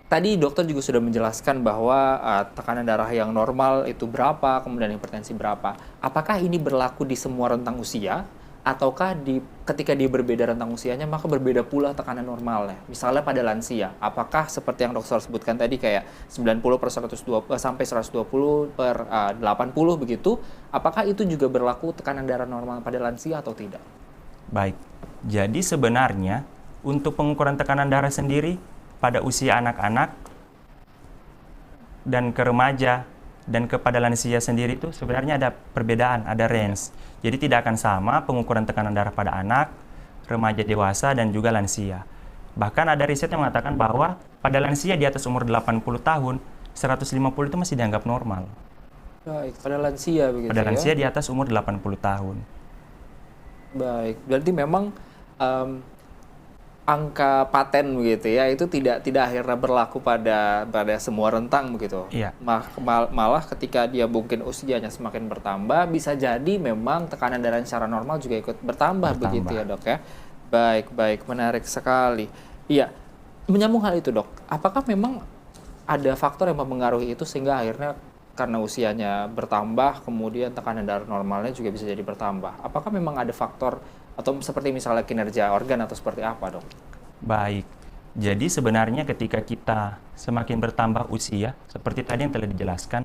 tadi dokter juga sudah menjelaskan bahwa tekanan darah yang normal itu berapa, kemudian hipertensi berapa. Apakah ini berlaku di semua rentang usia? Ataukah ketika dia berbeda rentang usianya, maka berbeda pula tekanan normalnya? Misalnya pada lansia, apakah seperti yang dokter sebutkan tadi kayak 90 per 120 sampai 120 per 80 begitu, apakah itu juga berlaku tekanan darah normal pada lansia atau tidak? Baik, jadi sebenarnya untuk pengukuran tekanan darah sendiri pada usia anak-anak dan ke remaja dan kepada lansia sendiri itu sebenarnya ada perbedaan, ada range. Jadi tidak akan sama pengukuran tekanan darah pada anak, remaja dewasa, dan juga lansia. Bahkan ada riset yang mengatakan bahwa pada lansia di atas umur 80 tahun, 150 itu masih dianggap normal. Baik, pada lansia begitu Pada ya? lansia di atas umur 80 tahun. Baik, berarti memang angka paten begitu ya, itu tidak akhirnya berlaku pada semua rentang begitu. Iya. Malah ketika dia mungkin usianya semakin bertambah, bisa jadi memang tekanan darah secara normal juga ikut bertambah. Begitu ya dok ya. Baik, menarik sekali. Iya, menyambung hal itu dok, apakah memang ada faktor yang mempengaruhi itu sehingga akhirnya karena usianya bertambah, kemudian tekanan darah normalnya juga bisa jadi bertambah? Apakah memang ada faktor atau seperti misalnya kinerja organ atau seperti apa dok? Baik, jadi sebenarnya ketika kita semakin bertambah usia, seperti tadi yang telah dijelaskan,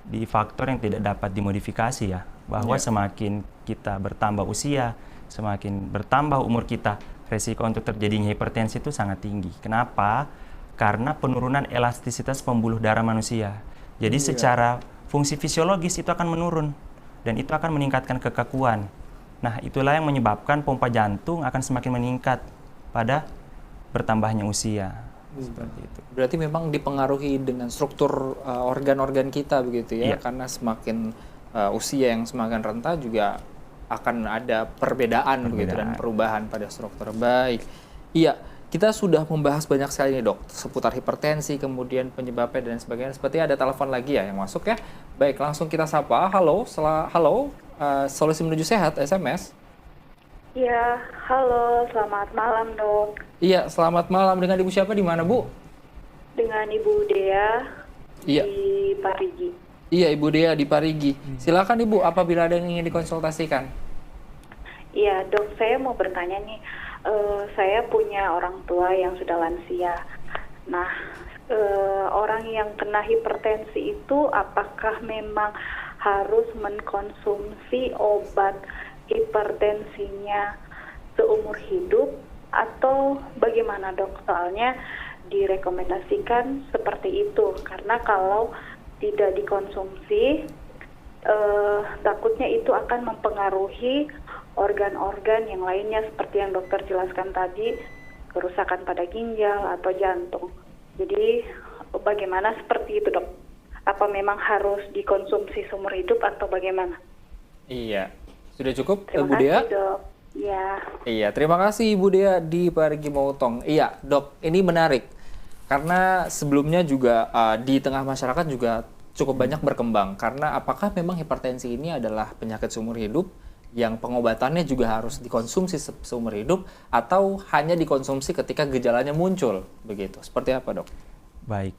di faktor yang tidak dapat dimodifikasi ya, bahwa semakin kita bertambah usia, semakin bertambah umur kita, resiko untuk terjadinya hipertensi itu sangat tinggi. Kenapa? Karena penurunan elastisitas pembuluh darah manusia. Jadi secara fungsi fisiologis itu akan menurun dan itu akan meningkatkan kekakuan. Nah, itulah yang menyebabkan pompa jantung akan semakin meningkat pada bertambahnya usia. Seperti itu. Berarti memang dipengaruhi dengan struktur organ-organ kita begitu ya, karena semakin usia yang semakin renta juga akan ada perbedaan begitu dan perubahan pada struktur. Baik, iya. Kita sudah membahas banyak sekali nih dok, seputar hipertensi, kemudian penyebabnya dan sebagainya. Seperti ada telepon lagi ya yang masuk ya. Baik, langsung kita sapa. Halo, Solusi Menuju Sehat, SMS. Iya, halo, selamat malam dok. Iya, selamat malam. Dengan Ibu siapa, di mana Bu? Dengan Ibu Dea di Parigi. Iya, Ibu Dea di Parigi. Silakan Ibu, apabila ada yang ingin dikonsultasikan. Iya dok, saya mau bertanya nih. Saya punya orang tua yang sudah lansia. Nah, orang yang kena hipertensi itu apakah memang harus mengkonsumsi obat hipertensinya seumur hidup atau bagaimana dok? Soalnya direkomendasikan seperti itu karena kalau tidak dikonsumsi takutnya itu akan mempengaruhi organ-organ yang lainnya seperti yang dokter jelaskan tadi, kerusakan pada ginjal atau jantung. Jadi bagaimana seperti itu dok? Apa memang harus dikonsumsi seumur hidup atau bagaimana? Iya, sudah cukup Terima Ibu Dea? kasih dok. Ya. Iya, terima kasih Ibu Dea di Parigi Mautong. Iya dok, ini menarik. Karena sebelumnya juga di tengah masyarakat juga cukup banyak berkembang. Karena apakah memang hipertensi ini adalah penyakit seumur hidup yang pengobatannya juga harus dikonsumsi seumur hidup atau hanya dikonsumsi ketika gejalanya muncul begitu? Seperti apa dok? Baik,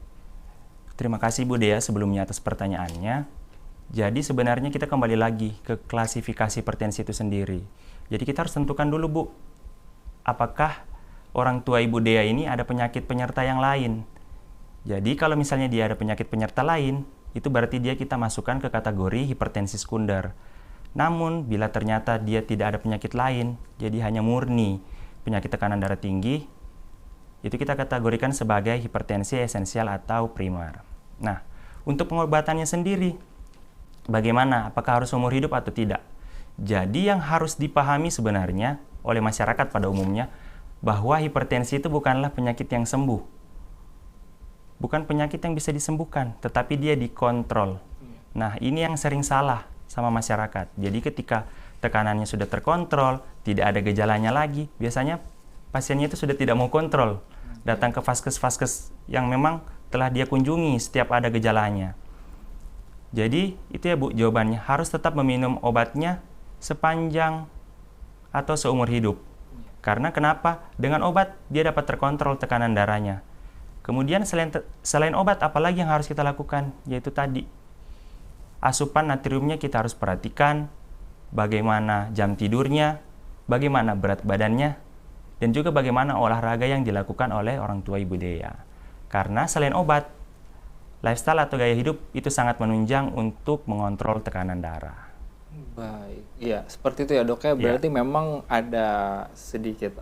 terima kasih Bu Dea sebelumnya atas pertanyaannya. Jadi sebenarnya kita kembali lagi ke klasifikasi hipertensi itu sendiri. Jadi kita harus tentukan dulu Bu, apakah orang tua Ibu Dea ini ada penyakit penyerta yang lain. Jadi kalau misalnya dia ada penyakit penyerta lain, itu berarti kita masukkan ke kategori hipertensi sekunder. Namun, bila ternyata dia tidak ada penyakit lain, jadi hanya murni penyakit tekanan darah tinggi, itu kita kategorikan sebagai hipertensi esensial atau primer. Nah, untuk pengobatannya sendiri, bagaimana? Apakah harus seumur hidup atau tidak? Jadi yang harus dipahami sebenarnya oleh masyarakat pada umumnya, bahwa hipertensi itu bukanlah penyakit yang sembuh. Bukan penyakit yang bisa disembuhkan, tetapi dia dikontrol. Nah, ini yang sering salah sama masyarakat. Jadi ketika tekanannya sudah terkontrol, tidak ada gejalanya lagi, biasanya pasiennya itu sudah tidak mau kontrol. Datang ke vaskes-vaskes yang memang telah dia kunjungi setiap ada gejalanya. Jadi itu ya Bu jawabannya, harus tetap meminum obatnya sepanjang atau seumur hidup. Karena kenapa? Dengan obat dia dapat terkontrol tekanan darahnya. Kemudian selain obat, apalagi yang harus kita lakukan? Yaitu tadi, asupan natriumnya kita harus perhatikan, bagaimana jam tidurnya, bagaimana berat badannya, dan juga bagaimana olahraga yang dilakukan oleh orang tua Ibu Dea. Karena selain obat, lifestyle atau gaya hidup itu sangat menunjang untuk mengontrol tekanan darah. Baik, iya seperti itu ya dok ya. Berarti memang ada sedikit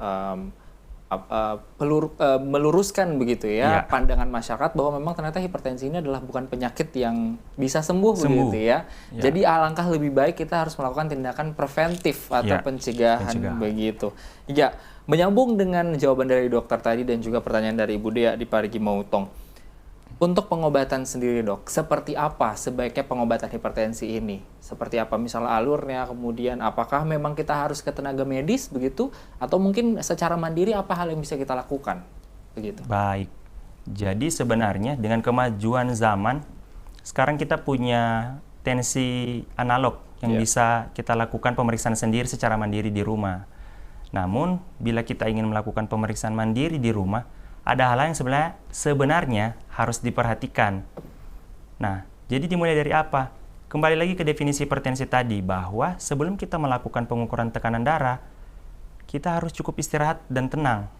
meluruskan begitu ya pandangan masyarakat bahwa memang ternyata hipertensi ini adalah bukan penyakit yang bisa sembuh. Begitu ya. Jadi alangkah lebih baik kita harus melakukan tindakan preventif atau pencegahan begitu. Ya, menyambung dengan jawaban dari dokter tadi dan juga pertanyaan dari Ibu Dea di Parigi Motong. Untuk pengobatan sendiri dok, seperti apa sebaiknya pengobatan hipertensi ini? Seperti apa misalnya alurnya, kemudian apakah memang kita harus ke tenaga medis begitu? Atau mungkin secara mandiri apa hal yang bisa kita lakukan? Begitu. Baik, jadi sebenarnya dengan kemajuan zaman, sekarang kita punya tensi analog yang bisa kita lakukan pemeriksaan sendiri secara mandiri di rumah. Namun, bila kita ingin melakukan pemeriksaan mandiri di rumah, ada hal yang sebenarnya harus diperhatikan. Nah, jadi dimulai dari apa? Kembali lagi ke definisi hipertensi tadi, bahwa sebelum kita melakukan pengukuran tekanan darah, kita harus cukup istirahat dan tenang.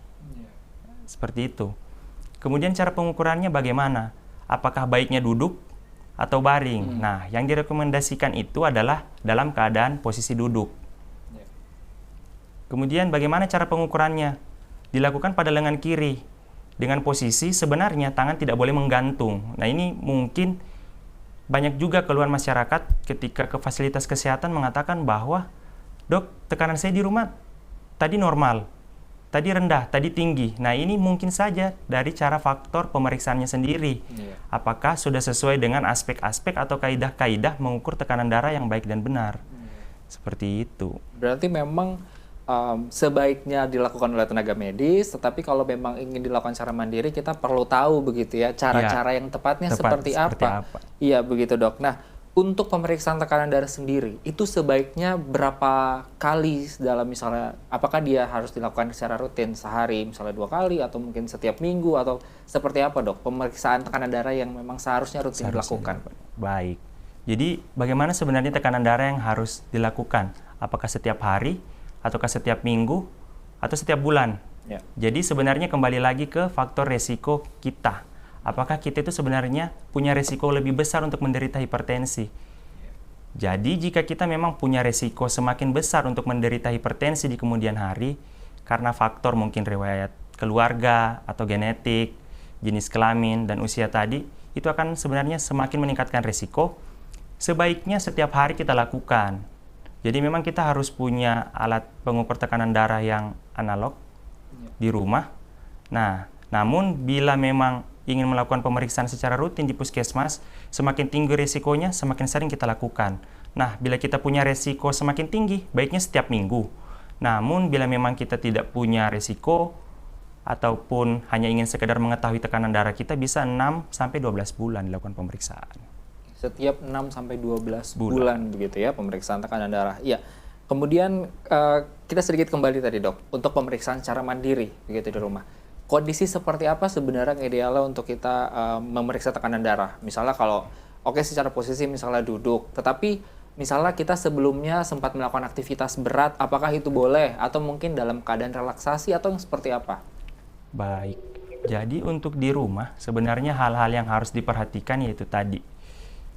Seperti itu. Kemudian cara pengukurannya bagaimana? Apakah baiknya duduk atau baring? Nah, yang direkomendasikan itu adalah dalam keadaan posisi duduk. Kemudian bagaimana cara pengukurannya? Dilakukan pada lengan kiri. Dengan posisi sebenarnya tangan tidak boleh menggantung. Nah ini mungkin banyak juga keluhan masyarakat ketika ke fasilitas kesehatan mengatakan bahwa dok, tekanan saya di rumah tadi normal, tadi rendah, tadi tinggi. Nah ini mungkin saja dari cara faktor pemeriksaannya sendiri. Apakah sudah sesuai dengan aspek-aspek atau kaidah-kaidah mengukur tekanan darah yang baik dan benar. Seperti itu. Berarti memang sebaiknya dilakukan oleh tenaga medis, tetapi kalau memang ingin dilakukan secara mandiri, kita perlu tahu begitu ya, cara-cara yang tepatnya seperti apa. Iya, begitu dok. Nah, untuk pemeriksaan tekanan darah sendiri, itu sebaiknya berapa kali dalam misalnya, apakah dia harus dilakukan secara rutin sehari, misalnya 2 kali, atau mungkin setiap minggu, atau seperti apa dok, pemeriksaan tekanan darah yang memang seharusnya rutin dilakukan? Baik, jadi bagaimana sebenarnya tekanan darah yang harus dilakukan? Apakah setiap hari, ataukah setiap minggu, atau setiap bulan? Jadi sebenarnya kembali lagi ke faktor resiko kita. Apakah kita itu sebenarnya punya resiko lebih besar untuk menderita hipertensi? Jadi jika kita memang punya resiko semakin besar untuk menderita hipertensi di kemudian hari, karena faktor mungkin riwayat keluarga atau genetik, jenis kelamin, dan usia tadi, itu akan sebenarnya semakin meningkatkan resiko. Sebaiknya setiap hari kita lakukan. Jadi memang kita harus punya alat pengukur tekanan darah yang analog di rumah. Nah, namun bila memang ingin melakukan pemeriksaan secara rutin di puskesmas, semakin tinggi risikonya, semakin sering kita lakukan. Nah, bila kita punya risiko semakin tinggi, baiknya setiap minggu. Namun bila memang kita tidak punya risiko, ataupun hanya ingin sekedar mengetahui tekanan darah kita, bisa 6-12 bulan dilakukan pemeriksaan. Setiap 6-12 bulan begitu ya pemeriksaan tekanan darah. Iya. Kemudian kita sedikit kembali tadi dok, untuk pemeriksaan secara mandiri begitu di rumah. Kondisi seperti apa sebenarnya idealnya untuk kita memeriksa tekanan darah? Misalnya kalau secara posisi misalnya duduk, tetapi misalnya kita sebelumnya sempat melakukan aktivitas berat, apakah itu boleh? Atau mungkin dalam keadaan relaksasi atau yang seperti apa? Baik. Jadi untuk di rumah sebenarnya hal-hal yang harus diperhatikan yaitu tadi.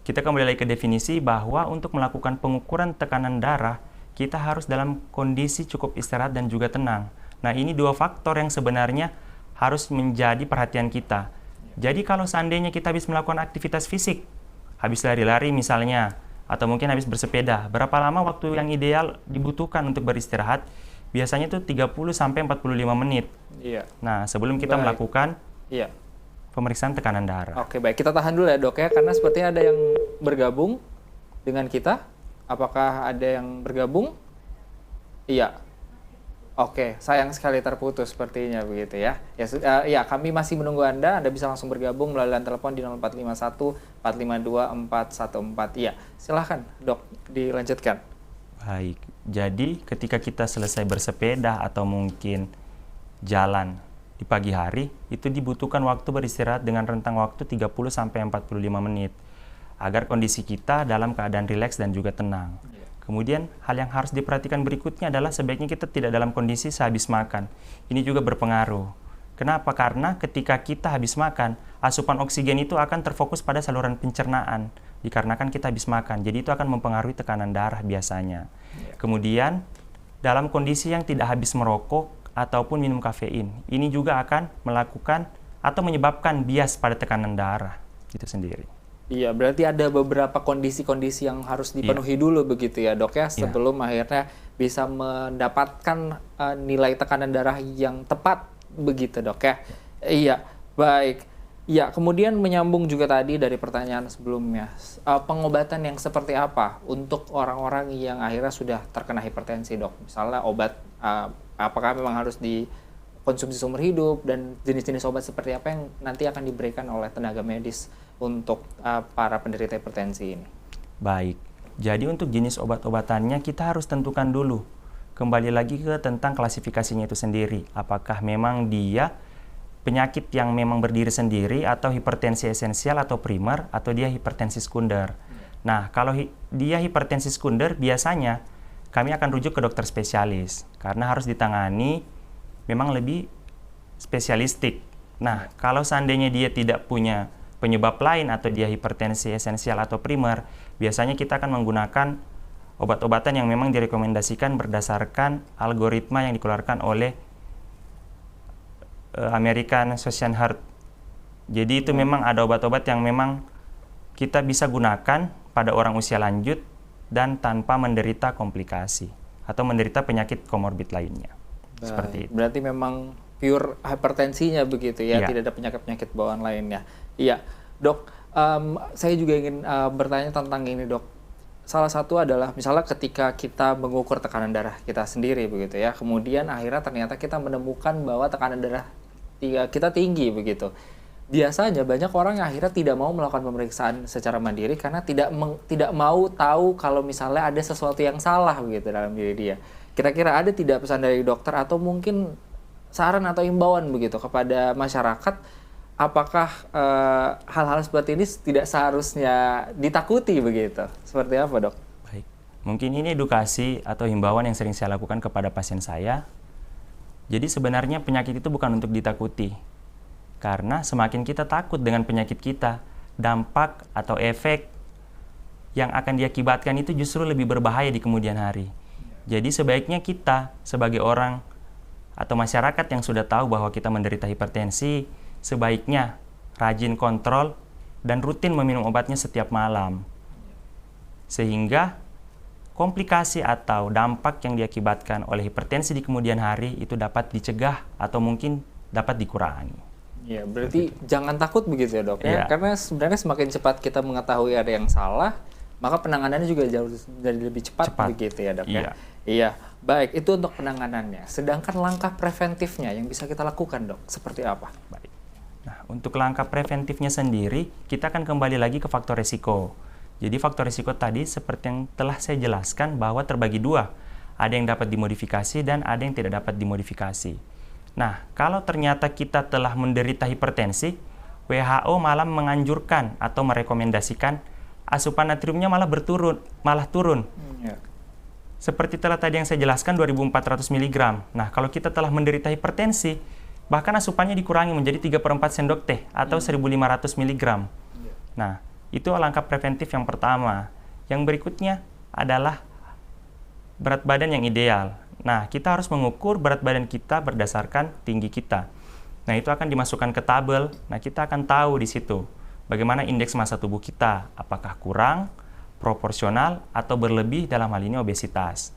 Kita kembali lagi ke definisi bahwa untuk melakukan pengukuran tekanan darah, kita harus dalam kondisi cukup istirahat dan juga tenang. Nah, ini 2 faktor yang sebenarnya harus menjadi perhatian kita. Jadi kalau seandainya kita habis melakukan aktivitas fisik, habis lari-lari misalnya, atau mungkin habis bersepeda, berapa lama waktu yang ideal dibutuhkan untuk beristirahat? Biasanya itu 30-45 menit. Nah, sebelum kita melakukan pemeriksaan tekanan darah. Oke, baik. Kita tahan dulu ya dok ya, karena sepertinya ada yang bergabung dengan kita. Apakah ada yang bergabung? Iya. Oke, sayang sekali terputus sepertinya begitu ya. Ya, kami masih menunggu Anda. Anda bisa langsung bergabung melalui line telepon di 0451 452 414. Iya, silahkan Dok, dilanjutkan. Baik, jadi ketika kita selesai bersepeda atau mungkin jalan di pagi hari, itu dibutuhkan waktu beristirahat dengan rentang waktu 30-45 menit agar kondisi kita dalam keadaan rileks dan juga tenang. Kemudian hal yang harus diperhatikan berikutnya adalah sebaiknya kita tidak dalam kondisi sehabis makan. Ini juga berpengaruh. Kenapa? Karena ketika kita habis makan, asupan oksigen itu akan terfokus pada saluran pencernaan. Dikarenakan kita habis makan, jadi itu akan mempengaruhi tekanan darah biasanya. Kemudian dalam kondisi yang tidak habis merokok ataupun minum kafein, ini juga akan melakukan atau menyebabkan bias pada tekanan darah itu sendiri. Iya, berarti ada beberapa kondisi-kondisi yang harus dipenuhi dulu begitu ya Dok ya, sebelum akhirnya bisa mendapatkan nilai tekanan darah yang tepat begitu Dok ya. Iya, baik. Ya, kemudian menyambung juga tadi dari pertanyaan sebelumnya, pengobatan yang seperti apa untuk orang-orang yang akhirnya sudah terkena hipertensi Dok? Misalnya obat, apakah memang harus dikonsumsi seumur hidup, dan jenis-jenis obat seperti apa yang nanti akan diberikan oleh tenaga medis untuk para penderita hipertensi ini? Baik, jadi untuk jenis obat-obatannya kita harus tentukan dulu. Kembali lagi ke tentang klasifikasinya itu sendiri. Apakah memang dia penyakit yang memang berdiri sendiri atau hipertensi esensial atau primer atau dia hipertensi sekunder. Nah, kalau dia hipertensi sekunder biasanya kami akan rujuk ke dokter spesialis karena harus ditangani memang lebih spesialistik. Nah, kalau seandainya dia tidak punya penyebab lain atau dia hipertensi esensial atau primer, biasanya kita akan menggunakan obat-obatan yang memang direkomendasikan berdasarkan algoritma yang dikeluarkan oleh American Society Heart. Jadi itu memang ada obat-obat yang memang kita bisa gunakan pada orang usia lanjut dan tanpa menderita komplikasi atau menderita penyakit komorbid lainnya. Seperti itu. Berarti memang pure hipertensinya begitu ya, tidak ada penyakit-penyakit bawaan lainnya. Iya, Dok, saya juga ingin bertanya tentang ini Dok. Salah satu adalah misalnya ketika kita mengukur tekanan darah kita sendiri begitu ya, kemudian akhirnya ternyata kita menemukan bahwa tekanan darah kita tinggi begitu. Biasanya banyak orang yang akhirnya tidak mau melakukan pemeriksaan secara mandiri karena tidak mau tahu kalau misalnya ada sesuatu yang salah begitu dalam diri dia. Kira-kira ada tidak pesan dari dokter atau mungkin saran atau imbauan begitu kepada masyarakat, apakah hal-hal seperti ini tidak seharusnya ditakuti begitu? Seperti apa Dok? Baik, mungkin ini edukasi atau himbauan yang sering saya lakukan kepada pasien saya. Jadi sebenarnya penyakit itu bukan untuk ditakuti. Karena semakin kita takut dengan penyakit kita, dampak atau efek yang akan diakibatkan itu justru lebih berbahaya di kemudian hari. Jadi sebaiknya kita sebagai orang atau masyarakat yang sudah tahu bahwa kita menderita hipertensi, sebaiknya rajin kontrol dan rutin meminum obatnya setiap malam. Sehingga komplikasi atau dampak yang diakibatkan oleh hipertensi di kemudian hari itu dapat dicegah atau mungkin dapat dikurangi. Ya, berarti jangan takut begitu ya Dok ya. Karena sebenarnya semakin cepat kita mengetahui ada yang salah, maka penanganannya juga jauh jadi lebih cepat begitu ya Dok ya. Iya, baik, itu untuk penanganannya. Sedangkan langkah preventifnya yang bisa kita lakukan Dok, seperti apa? Baik. Nah, untuk langkah preventifnya sendiri, kita akan kembali lagi ke faktor risiko. Jadi faktor risiko tadi seperti yang telah saya jelaskan bahwa terbagi dua. Ada yang dapat dimodifikasi dan ada yang tidak dapat dimodifikasi. Nah, kalau ternyata kita telah menderita hipertensi, WHO malah menganjurkan atau merekomendasikan asupan natriumnya malah turun. Seperti telah tadi yang saya jelaskan 2.400 mg. Nah, kalau kita telah menderita hipertensi, bahkan asupannya dikurangi menjadi 3/4 sendok teh atau 1.500 mg. Nah, itu langkah preventif yang pertama. Yang berikutnya adalah berat badan yang ideal. Nah, kita harus mengukur berat badan kita berdasarkan tinggi kita. Nah, itu akan dimasukkan ke tabel. Nah, kita akan tahu di situ bagaimana indeks massa tubuh kita, apakah kurang, proporsional, atau berlebih, dalam hal ini obesitas.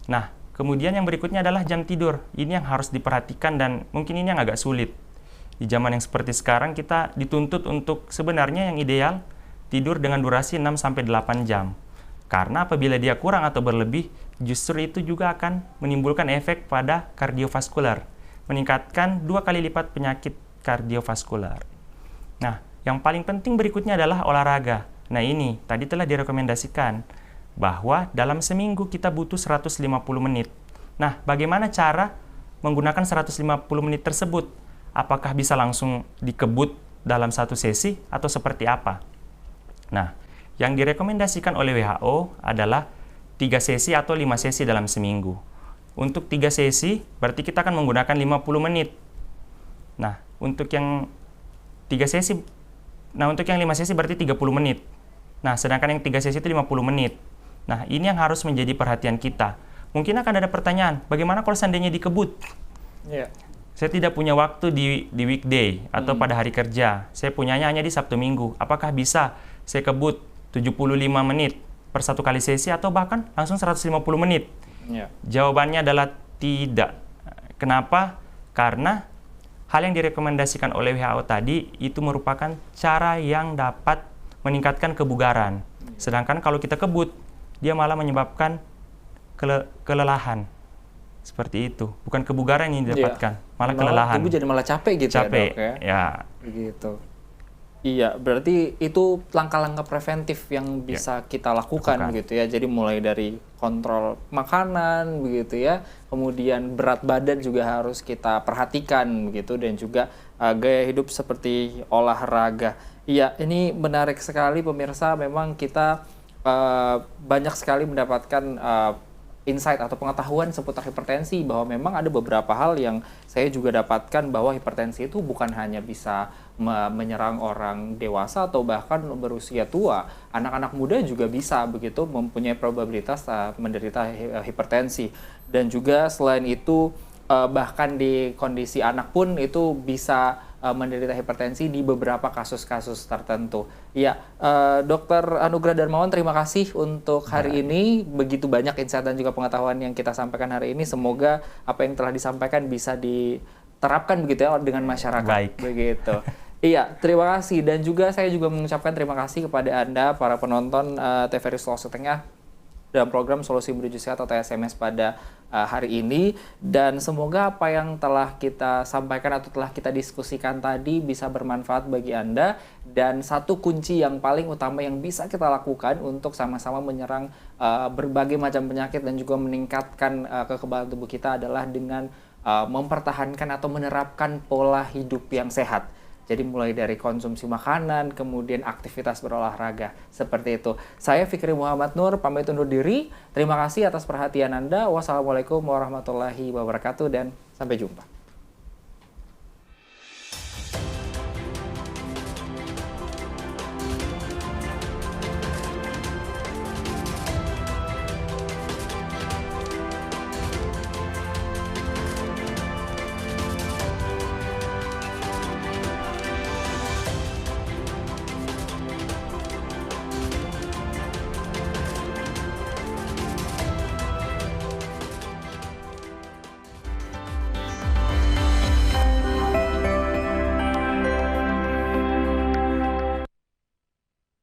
Nah, kemudian yang berikutnya adalah jam tidur. Ini yang harus diperhatikan dan mungkin ini yang agak sulit. Di zaman yang seperti sekarang kita dituntut untuk sebenarnya yang ideal tidur dengan durasi 6-8 jam. Karena apabila dia kurang atau berlebih, justru itu juga akan menimbulkan efek pada kardiovaskular, meningkatkan 2 kali lipat penyakit kardiovaskular. Nah, yang paling penting berikutnya adalah olahraga. Nah, ini tadi telah direkomendasikan bahwa dalam seminggu kita butuh 150 menit. Nah, bagaimana cara menggunakan 150 menit tersebut? Apakah bisa langsung dikebut dalam satu sesi atau seperti apa? Nah, yang direkomendasikan oleh WHO adalah 3 sesi atau 5 sesi dalam seminggu. Untuk 3 sesi, berarti kita akan menggunakan 50 menit. Nah, untuk yang 5 sesi berarti 30 menit. Nah, sedangkan yang 3 sesi itu 50 menit. Nah, ini yang harus menjadi perhatian kita. Mungkin akan ada pertanyaan, bagaimana kalau seandainya dikebut? Yeah. Saya tidak punya waktu di weekday atau pada hari kerja. Saya punyanya hanya di Sabtu Minggu. Apakah bisa saya kebut 75 menit per satu kali sesi atau bahkan langsung 150 menit? Yeah. Jawabannya adalah tidak. Kenapa? Karena hal yang direkomendasikan oleh WHO tadi itu merupakan cara yang dapat meningkatkan kebugaran. Sedangkan kalau kita kebut, dia malah menyebabkan kelelahan. Seperti itu. Bukan kebugaran yang didapatkan, malah kelelahan. Tubuh jadi malah capek gitu capek, ya, Dok ya. Ya. Begitu. Iya, berarti itu langkah-langkah preventif yang bisa kita lakukan gitu ya. Jadi mulai dari kontrol makanan begitu ya, kemudian berat badan juga harus kita perhatikan begitu, dan juga gaya hidup seperti olahraga. Iya, ini menarik sekali pemirsa. Memang kita banyak sekali mendapatkan insight atau pengetahuan seputar hipertensi, bahwa memang ada beberapa hal yang saya juga dapatkan, bahwa hipertensi itu bukan hanya bisa menyerang orang dewasa atau bahkan berusia tua, anak-anak muda juga bisa begitu mempunyai probabilitas menderita hipertensi. Dan juga selain itu bahkan di kondisi anak pun itu bisa menderita hipertensi di beberapa kasus-kasus tertentu. Ya, Dr. Anugrah Darmawan, terima kasih untuk hari ini. Begitu banyak insight dan juga pengetahuan yang kita sampaikan hari ini. Semoga apa yang telah disampaikan bisa diterapkan begitu ya dengan masyarakat. Baik. Begitu. Iya, terima kasih. Dan juga saya juga mengucapkan terima kasih kepada Anda, para penonton TVRI Sulawesi Tengah, dalam program Solusi Menuju Sehat atau SMS pada hari ini. Dan semoga apa yang telah kita sampaikan atau telah kita diskusikan tadi bisa bermanfaat bagi Anda. Dan satu kunci yang paling utama yang bisa kita lakukan untuk sama-sama menyerang berbagai macam penyakit dan juga meningkatkan kekebalan tubuh kita adalah dengan mempertahankan atau menerapkan pola hidup yang sehat. Jadi mulai dari konsumsi makanan, kemudian aktivitas berolahraga, seperti itu. Saya Fikri Muhammad Nur, pamit undur diri. Terima kasih atas perhatian Anda. Wassalamualaikum warahmatullahi wabarakatuh, dan sampai jumpa.